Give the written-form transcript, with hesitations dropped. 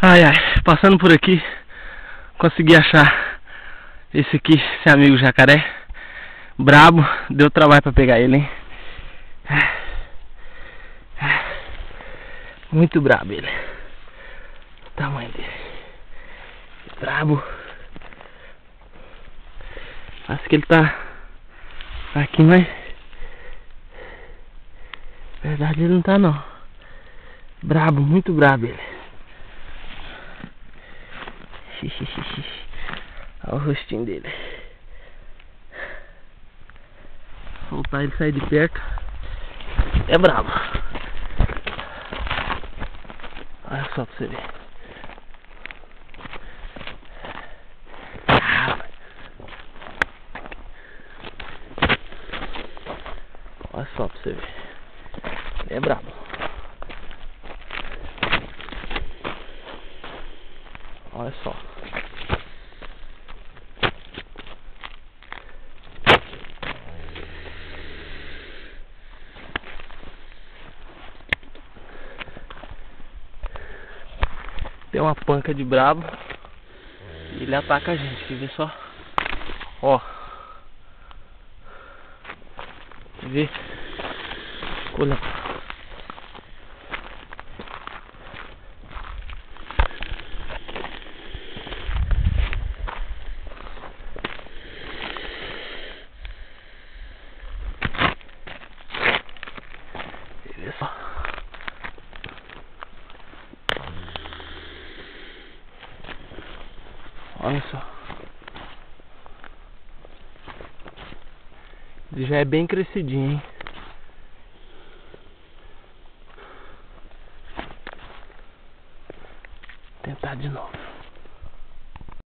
Ai, ai, passando por aqui, consegui achar esse aqui, esse amigo jacaré. Brabo, deu trabalho pra pegar ele, hein? Muito brabo ele. O tamanho dele. Brabo. Acho que ele tá aqui, mas na verdade ele não tá não. Brabo, muito brabo ele. Olha o rostinho dele. Soltar ele sair de perto. É brabo. Olha só pra você ver. Olha só pra você ver. Ele é brabo. Olha só. Tem uma panca de brabo. E ele ataca a gente. Quer ver só? Ó. Quer ver? Olha. Olha só. Olha só. Ele já é bem crescidinho, hein? Vou tentar de novo.